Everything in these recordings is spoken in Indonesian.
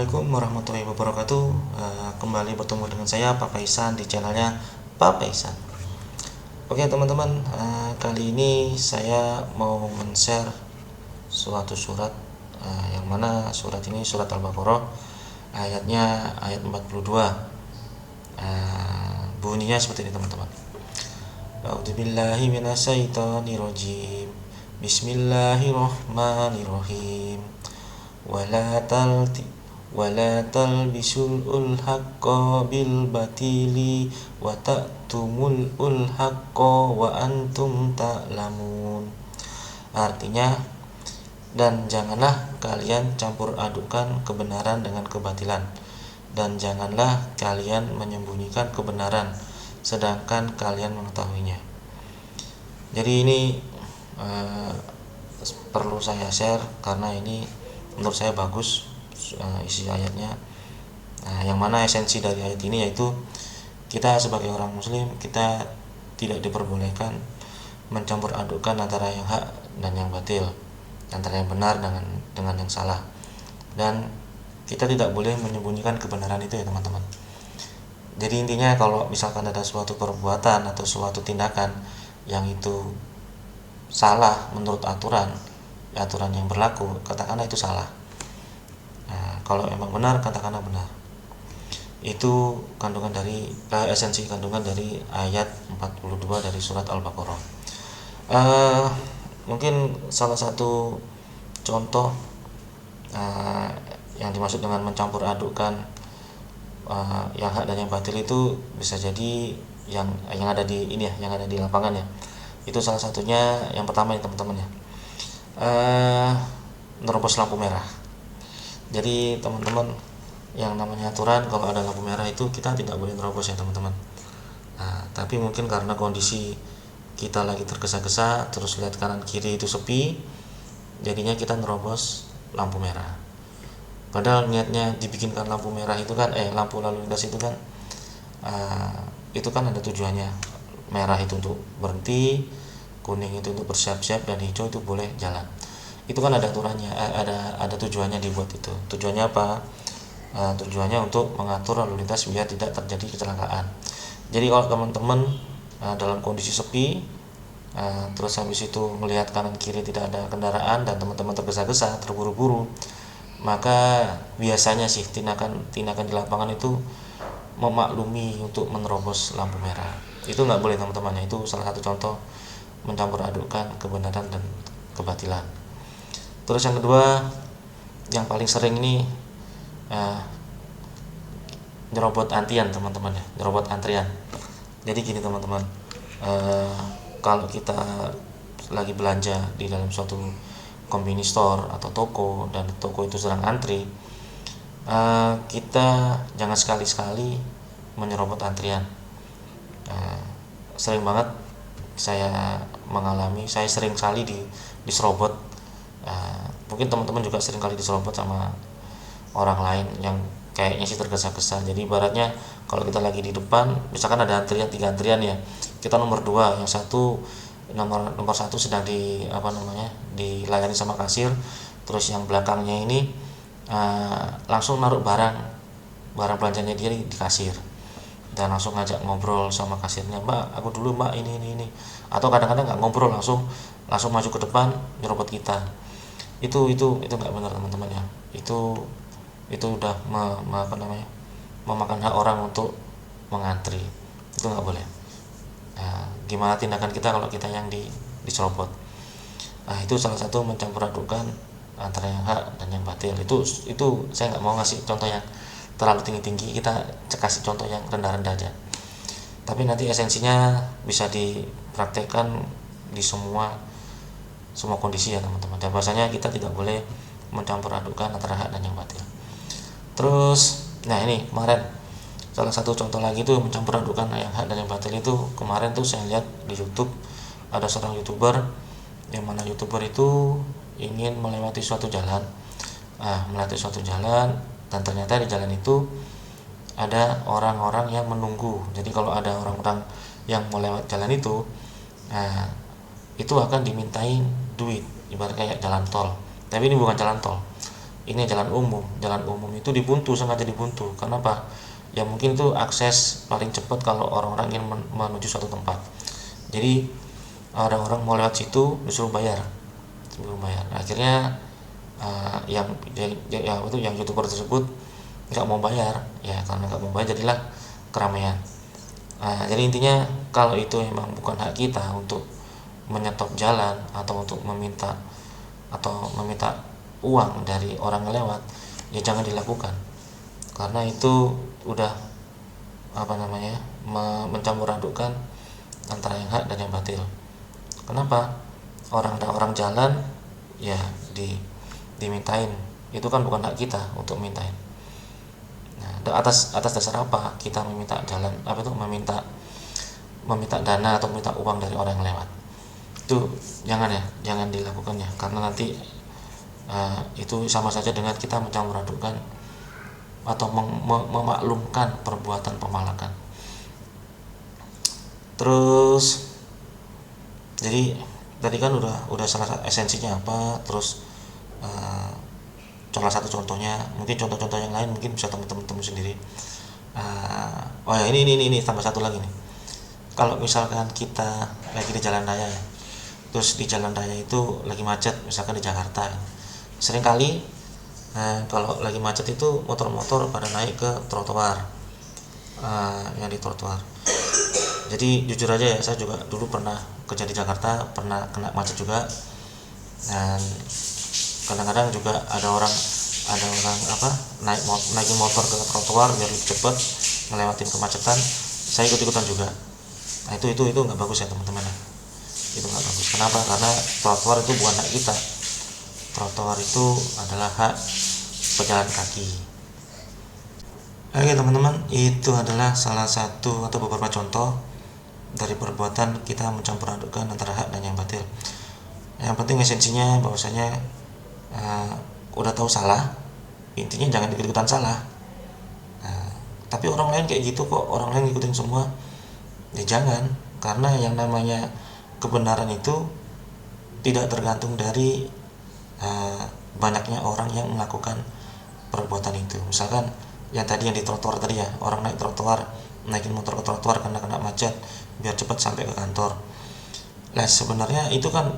Assalamualaikum warahmatullahi wabarakatuh. Kembali bertemu dengan saya Pak Paisan di channelnya Pak Paisan. Oke teman-teman, kali ini saya mau men-share suatu surat, yang mana surat ini surat Al-Baqarah, ayatnya ayat 42. Bunyinya seperti ini teman-teman. A'udzubillahi minasyaitonirrajim. Bismillahirrahmanirrahim. Wala talbisul haqqa bil batili wa ta'tumul haqqa wa antum ta'lamun. Artinya, dan janganlah kalian campur adukan kebenaran dengan kebatilan, dan janganlah kalian menyembunyikan kebenaran sedangkan kalian mengetahuinya. Jadi ini perlu saya share karena ini menurut saya bagus isi ayatnya. Yang mana esensi dari ayat ini yaitu kita sebagai orang muslim, kita tidak diperbolehkan mencampur adukan antara yang hak dan yang batil, antara yang benar dengan yang salah, dan kita tidak boleh menyembunyikan kebenaran itu ya teman-teman. Jadi intinya kalau misalkan ada suatu perbuatan atau suatu tindakan yang itu salah menurut aturan yang berlaku, katakanlah itu salah. Kalau emang benar, katakanlah benar. Itu esensi kandungan dari ayat 42 dari surat Al-Baqarah. Mungkin salah satu contoh yang dimaksud dengan mencampur adukan yang hak dan yang batil itu bisa jadi yang ada di ini ya, yang ada di lapangan ya. Itu salah satunya yang pertama ya teman-teman ya. Nerobos lampu merah. Jadi teman-teman, yang namanya aturan kalau ada lampu merah itu kita tidak boleh nerobos ya teman-teman. Tapi mungkin karena kondisi kita lagi tergesa-gesa, terus lihat kanan kiri itu sepi, jadinya kita nerobos lampu merah. Padahal niatnya dibikinkan lampu merah itu kan, lampu lalu lintas itu kan, itu kan ada tujuannya. Merah itu untuk berhenti, kuning itu untuk bersiap-siap, dan hijau itu boleh jalan. Itu kan ada aturannya, ada tujuannya dibuat itu. Tujuannya apa? Tujuannya untuk mengatur lalu lintas biar tidak terjadi kecelakaan. Jadi kalau teman-teman dalam kondisi sepi, terus habis itu melihat kanan kiri tidak ada kendaraan dan teman-teman tergesa-gesa, terburu-buru, maka biasanya sih tindakan di lapangan itu memaklumi untuk menerobos lampu merah. Itu nggak boleh teman-teman. Itu salah satu contoh mencampur adukan kebenaran dan kebatilan. Terus yang kedua, yang paling sering ini nyerobot antrian teman-teman ya, nyerobot antrian. Jadi gini teman-teman, kalau kita lagi belanja di dalam suatu convenience store atau toko, dan toko itu sedang antri, kita jangan sekali-sekali menyerobot antrian. Sering banget saya mengalami, saya sering kali diserobot. Mungkin teman-teman juga sering kali diserobot sama orang lain yang kayaknya sih tergesa-gesa. Jadi ibaratnya kalau kita lagi di depan, misalkan ada antrian 3 antrian ya, kita nomor 2, yang satu nomor 1 sedang dilayani sama kasir, terus yang belakangnya ini langsung naruh barang belanjanya dia di kasir, dan langsung ngajak ngobrol sama kasirnya, "Mbak, aku dulu Mbak, ini." Atau kadang-kadang nggak ngobrol, langsung maju ke depan nyerobot kita. Itu nggak benar teman-teman ya. Itu udah memakan hak orang untuk mengantri. Itu nggak boleh. Gimana tindakan kita kalau kita yang diserobot? Itu salah satu mencampur adukan antara yang hak dan yang batil. Itu saya nggak mau ngasih contoh yang terlalu tinggi-tinggi, kita kasih contoh yang rendah-rendah aja. Tapi nanti esensinya bisa dipraktekkan di semua kondisi ya teman-teman. Dan bahasanya kita tidak boleh mencampur adukan antara hak dan yang batil. Terus, ini kemarin salah satu contoh lagi tuh mencampur adukan yang hak dan yang batil itu, kemarin tuh saya lihat di YouTube ada seorang YouTuber, yang mana YouTuber itu ingin melewati suatu jalan, dan ternyata di jalan itu ada orang-orang yang menunggu. Jadi kalau ada orang-orang yang mau lewat jalan itu, itu akan dimintain duit, ibarat kayak jalan tol. Tapi ini bukan jalan tol, ini jalan umum itu dibuntu, sengaja dibuntu. Kenapa? Ya mungkin itu akses paling cepat kalau orang-orang ingin menuju suatu tempat. Jadi orang-orang mau lewat situ disuruh bayar, sebelum bayar. Akhirnya yang youtuber tersebut nggak mau bayar, ya karena nggak mau bayar jadilah keramaian. Jadi intinya kalau itu memang bukan hak kita untuk menyetop jalan atau untuk meminta uang dari orang lewat, ya jangan dilakukan, karena itu udah mencampur adukkan antara yang hak dan yang batil. Kenapa? Orang jalan ya dimintain, itu kan bukan hak kita untuk mintain. Nah, atas dasar apa kita meminta jalan, meminta dana atau meminta uang dari orang yang lewat? Itu jangan dilakukan ya, karena nanti itu sama saja dengan kita mencampur adukkan atau memaklumkan perbuatan pemalakan. Terus jadi tadi kan udah salah esensinya apa, terus salah satu contohnya, mungkin contoh-contoh yang lain mungkin bisa teman-teman sendiri. Oh ya, ini tambah satu lagi nih. Kalau misalkan kita lagi di jalan raya ya, terus di jalan raya itu lagi macet, misalkan di Jakarta, seringkali kalau lagi macet itu motor-motor pada naik ke trotoar, yang di trotoar. Jadi jujur aja ya, saya juga dulu pernah kerja di Jakarta, pernah kena macet juga, dan kadang-kadang juga ada orang naikin motor ke trotoar biar lebih cepat ngelewatin kemacetan. Saya ikut-ikutan juga. Nah itu nggak bagus ya teman-teman ya. Itu nggak bagus. Kenapa? Karena trotoar itu bukan hak kita. Trotoar itu adalah hak pejalan kaki. Oke teman-teman, itu adalah salah satu atau beberapa contoh dari perbuatan kita mencampur adukkan antara hak dan yang batil. Yang penting esensinya bahwasanya udah tahu salah, intinya jangan ikut-ikutan salah. Tapi orang lain kayak gitu kok, orang lain ngikutin semua, ya jangan. Karena yang namanya kebenaran itu tidak tergantung dari banyaknya orang yang melakukan perbuatan itu. Misalkan yang tadi yang di trotoar tadi ya, orang naik trotoar, naikin motor ke trotoar karena kena macet biar cepat sampai ke kantor. Nah sebenarnya itu kan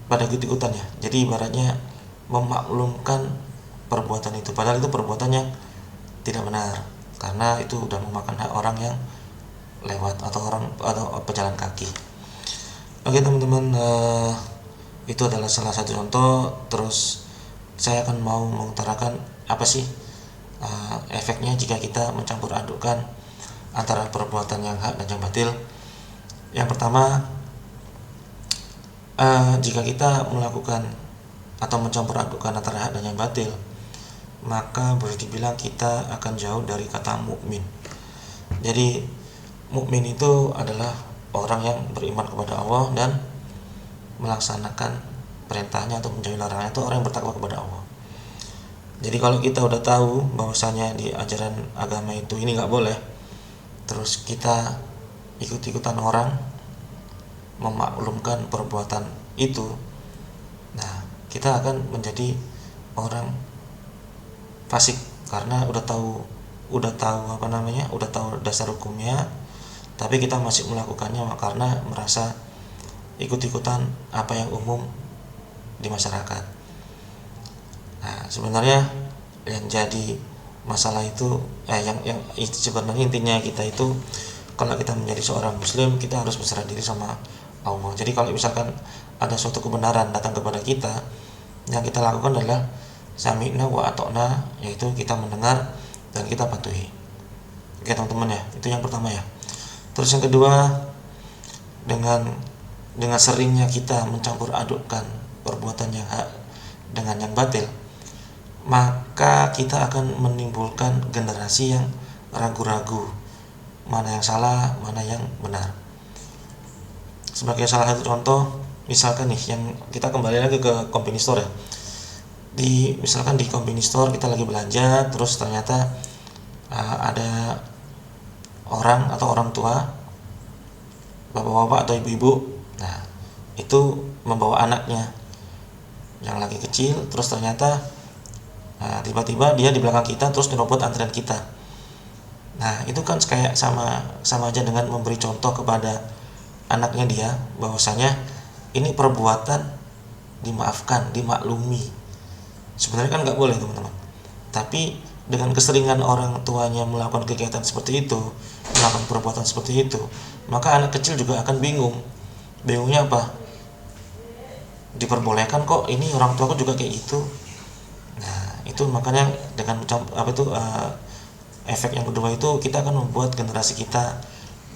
pada ikut-ikutan ya, jadi ibaratnya memaklumkan perbuatan itu, padahal itu perbuatan yang tidak benar, karena itu udah memakan hak orang yang lewat atau pejalan kaki. Oke teman-teman, itu adalah salah satu contoh. Terus saya akan mau mengutarakan apa sih efeknya jika kita mencampur adukkan antara perbuatan yang hak dan yang batil. Yang pertama, jika kita melakukan atau mencampur adukkan antara hak dan yang batil, maka boleh dibilang kita akan jauh dari kata mukmin. Jadi mukmin itu adalah orang yang beriman kepada Allah dan melaksanakan perintahnya atau menjauhi larangannya, itu orang yang bertakwa kepada Allah. Jadi kalau kita udah tahu bahwasanya di ajaran agama itu ini nggak boleh, terus kita ikut-ikutan orang memaklumkan perbuatan itu, nah kita akan menjadi orang fasik karena udah tahu dasar hukumnya, tapi kita masih melakukannya karena merasa ikut-ikutan apa yang umum di masyarakat. Nah sebenarnya yang jadi masalah itu yang sebenarnya intinya kita itu, kalau kita menjadi seorang muslim, kita harus berserah diri sama Allah. Jadi kalau misalkan ada suatu kebenaran datang kepada kita, yang kita lakukan adalah sami'na wa ata'na, yaitu kita mendengar dan kita patuhi. Oke teman-teman ya, itu yang pertama ya. Terus yang kedua, dengan seringnya kita mencampur adukkan perbuatan yang hak dengan yang batil, maka kita akan menimbulkan generasi yang ragu-ragu mana yang salah, mana yang benar. Sebagai salah satu contoh, misalkan nih, yang kita kembali lagi ke convenience store ya. Misalkan di convenience store kita lagi belanja, terus ternyata ada orang atau orang tua, bapak-bapak atau ibu-ibu, nah itu membawa anaknya yang lagi kecil, terus ternyata Nah, tiba-tiba dia di belakang kita terus nyerobot antrian kita. Nah, itu kan kayak sama aja dengan memberi contoh kepada anaknya dia bahwasanya ini perbuatan dimaafkan, dimaklumi. Sebenarnya kan nggak boleh, teman-teman. Tapi dengan keseringan orang tuanya melakukan kegiatan seperti itu, melakukan perbuatan seperti itu, maka anak kecil juga akan bingung. Bingungnya apa? Diperbolehkan kok, ini orang tuaku juga kayak gitu. Nah, itu makanya dengan efek yang kedua itu kita akan membuat generasi kita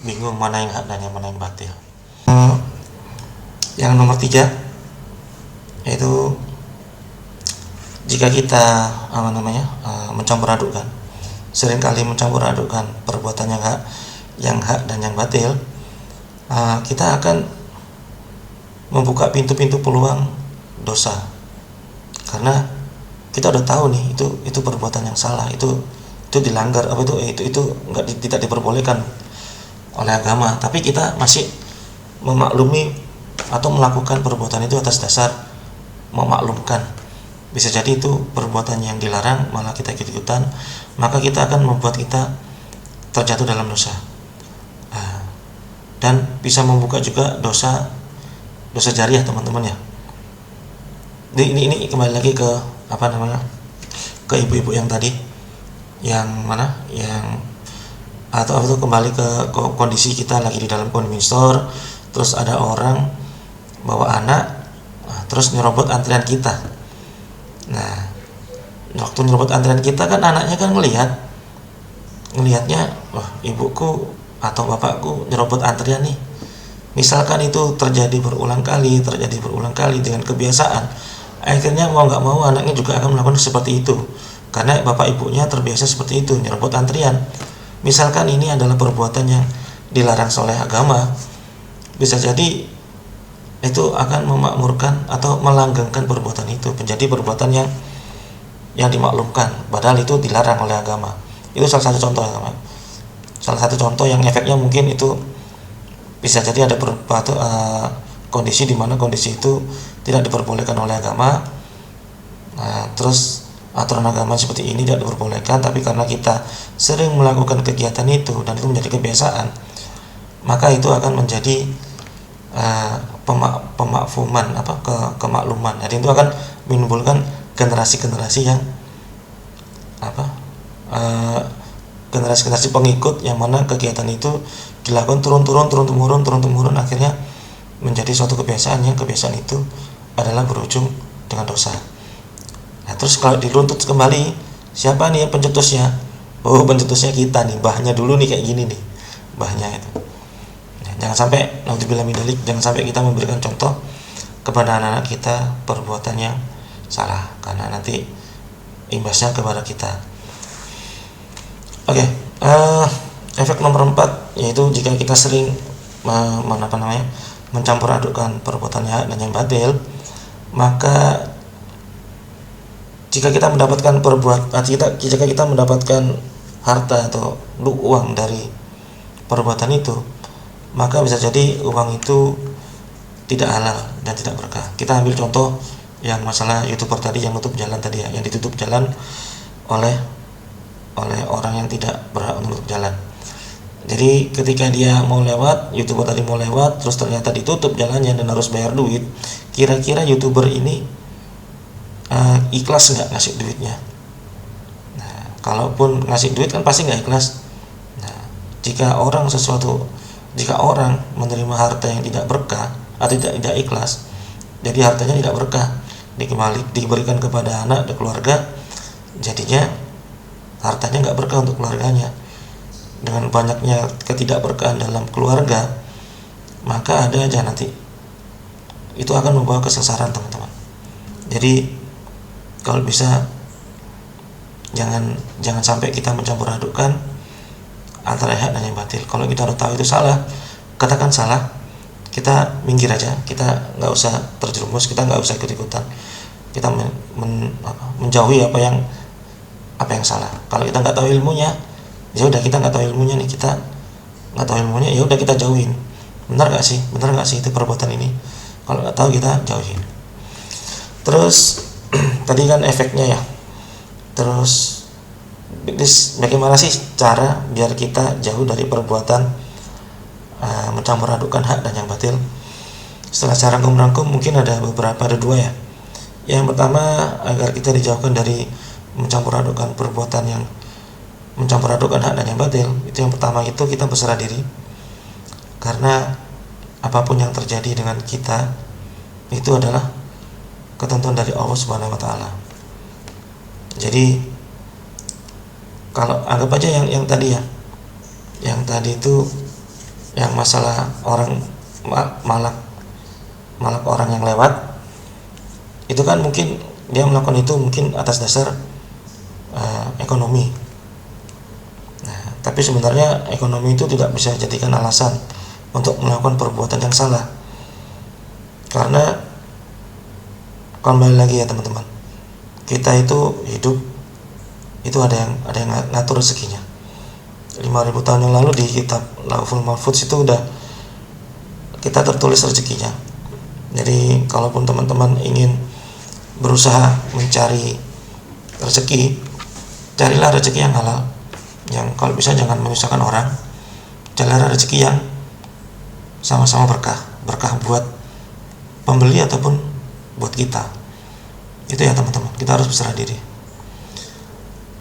bingung mana yang hak dan yang mana yang batil. Yang nomor 3 yaitu jika kita mencampur adukkan, seringkali mencampur adukkan perbuatan yang hak dan yang batil, kita akan membuka pintu-pintu peluang dosa, karena kita udah tahu nih itu perbuatan yang salah, itu dilanggar, tidak diperbolehkan oleh agama, tapi kita masih memaklumi atau melakukan perbuatan itu atas dasar memaklumkan. Bisa jadi itu perbuatan yang dilarang malah kita ikut-ikutan, maka kita akan membuat kita terjatuh dalam dosa, dan bisa membuka juga dosa jariah, teman-teman ya. Ini kembali lagi ke ke ibu-ibu yang tadi, kembali ke kondisi kita lagi di dalam convenience store, terus ada orang bawa anak, terus nyerobot antrian kita. Nah, waktu nyerobot antrian kita kan anaknya kan ngelihatnya, wah, ibuku atau bapakku nyerobot antrian nih. Misalkan itu terjadi berulang kali dengan kebiasaan, akhirnya mau nggak mau anaknya juga akan melakukan seperti itu, karena bapak ibunya terbiasa seperti itu, nyerobot antrian. Misalkan ini adalah perbuatan yang dilarang oleh agama, bisa jadi itu akan memakmurkan atau melanggengkan perbuatan itu menjadi perbuatan yang dimaklumkan, padahal itu dilarang oleh agama. Itu salah satu contoh, teman. Salah satu contoh yang efeknya mungkin itu bisa jadi ada kondisi di mana kondisi itu tidak diperbolehkan oleh agama. Nah, terus aturan agama seperti ini tidak diperbolehkan, tapi karena kita sering melakukan kegiatan itu dan itu menjadi kebiasaan, maka itu akan menjadi pemakfuman, kemakluman. Jadi itu akan menimbulkan generasi-generasi yang generasi pengikut, yang mana kegiatan itu dilakukan turun-temurun, akhirnya menjadi suatu kebiasaan, yang kebiasaan itu adalah berujung dengan dosa. Nah, terus kalau diruntut kembali, siapa nih yang pencetusnya? Oh, pencetusnya kita nih, mbahnya dulu nih kayak gini nih, mbahnya itu. Nah, jangan sampai, naudzubillah min dzalik, jangan sampai kita memberikan contoh kepada anak-anak kita perbuatan yang salah, karena nanti imbasnya kepada kita. Oke, efek nomor 4 yaitu jika kita sering mencampur adukkan perbuatan hak dan yang batil, maka jika kita mendapatkan harta atau uang dari perbuatan itu, maka bisa jadi uang itu tidak halal dan tidak berkah. Kita ambil contoh yang masalah YouTuber tadi yang nutup jalan tadi ya, yang ditutup jalan oleh orang yang tidak berhak menutup jalan. Jadi ketika dia mau lewat, YouTuber tadi mau lewat, terus ternyata ditutup jalannya dan harus bayar duit, kira-kira YouTuber ini ikhlas nggak ngasih duitnya? Nah, kalaupun ngasih duit kan pasti nggak ikhlas. Nah, jika orang menerima harta yang tidak berkah atau tidak ikhlas, jadi hartanya tidak berkah, diberikan kepada anak dan keluarga, jadinya hartanya nggak berkah untuk keluarganya. Dengan banyaknya ketidakberkahan dalam keluarga, maka ada aja nanti itu akan membawa kesesaran, teman-teman. Jadi kalau bisa jangan sampai kita mencampur adukkan antara hak dan yang batil. Kalau kita udah tahu itu salah, katakan salah, kita minggir aja, kita nggak usah terjerumus, kita nggak usah ikut-ikutan, kita menjauhi apa yang salah. Kalau kita nggak tahu ilmunya, ya udah, kita nggak tahu ilmunya nih, ya udah kita jauhin. Benar nggak sih itu perbuatan ini? Kalau nggak tahu kita jauhin. Terus tadi kan efeknya ya, Terus bagaimana sih cara biar kita jauh dari perbuatan mencampur adukan hak dan yang batil? Setelah cara rangkum mungkin ada dua ya. Yang pertama, agar kita dijauhkan dari mencampur adukan perbuatan yang mencampur adukan hak dan yang batil, itu yang pertama itu kita berserah diri. Karena apapun yang terjadi dengan kita itu adalah ketentuan dari Allah Subhanahu wa taala. Jadi kalau anggap aja yang tadi ya. Yang tadi itu yang masalah orang malak orang yang lewat, itu kan mungkin dia melakukan itu mungkin atas dasar ekonomi. Nah, tapi sebenarnya ekonomi itu tidak bisa dijadikan alasan untuk melakukan perbuatan yang salah. Karena kembali lagi ya teman-teman, kita itu hidup itu ada yang ngatur rezekinya. 5.000 tahun yang lalu di kitab Lauhul Mahfuz itu udah kita tertulis rezekinya. Jadi kalaupun teman-teman ingin berusaha mencari rezeki, carilah rezeki yang halal, yang kalau bisa jangan menyusahkan orang. Carilah rezeki yang sama-sama berkah buat pembeli ataupun buat kita. Itu ya teman-teman, kita harus berserah diri.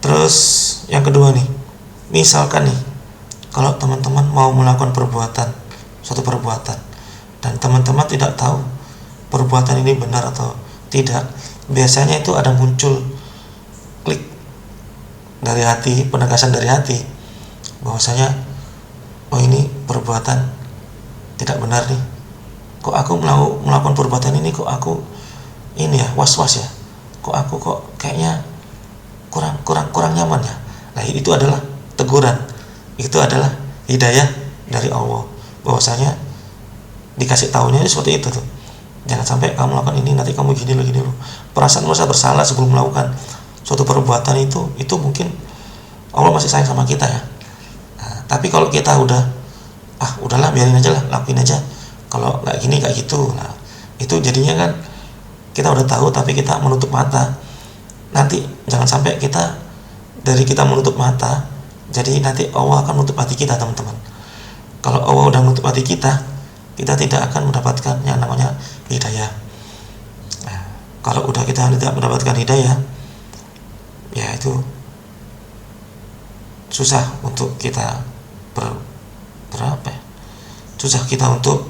Terus yang kedua nih, misalkan nih kalau teman-teman mau melakukan suatu perbuatan dan teman-teman tidak tahu perbuatan ini benar atau tidak, biasanya itu ada muncul klik dari hati, penegasan dari hati bahwasanya oh ini perbuatan tidak benar nih, kok aku melakukan perbuatan ini, kok aku ini ya was-was ya, kok aku kayaknya kurang nyaman ya. Nah, itu adalah teguran, itu adalah hidayah dari Allah bahwasanya dikasih tahunya seperti itu tuh. Jangan sampai kamu melakukan ini nanti kamu gini loh. Perasaan merasa bersalah sebelum melakukan suatu perbuatan itu mungkin Allah masih sayang sama kita ya. Nah, tapi kalau kita udahlah biarin aja lah, lakuin aja. Kalau nggak gini kayak gitu, nah itu jadinya kan kita udah tahu tapi kita menutup mata. Nanti jangan sampai kita menutup mata, jadi nanti Allah akan menutup hati kita teman-teman. Kalau Allah udah menutup hati kita tidak akan mendapatkan yang namanya hidayah. Nah, kalau udah kita tidak mendapatkan hidayah, ya itu susah untuk kita susah kita untuk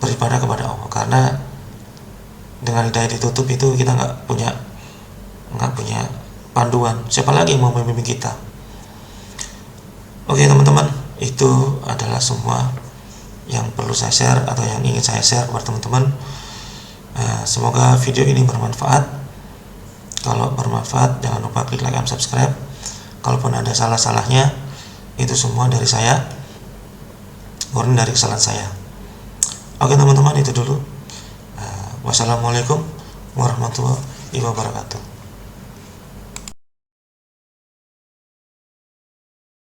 beribadah kepada Allah, karena dengan hidayah ditutup itu kita nggak punya panduan. Siapa lagi yang mau membimbing kita? Oke teman-teman, itu adalah semua yang perlu saya share atau yang ingin saya share kepada teman-teman. Semoga video ini bermanfaat. Kalau bermanfaat jangan lupa klik like dan subscribe. Kalaupun ada salah-salahnya, itu semua dari saya, murni dari kesalahan saya. Oke teman-teman, itu dulu. Wassalamualaikum warahmatullahi wabarakatuh.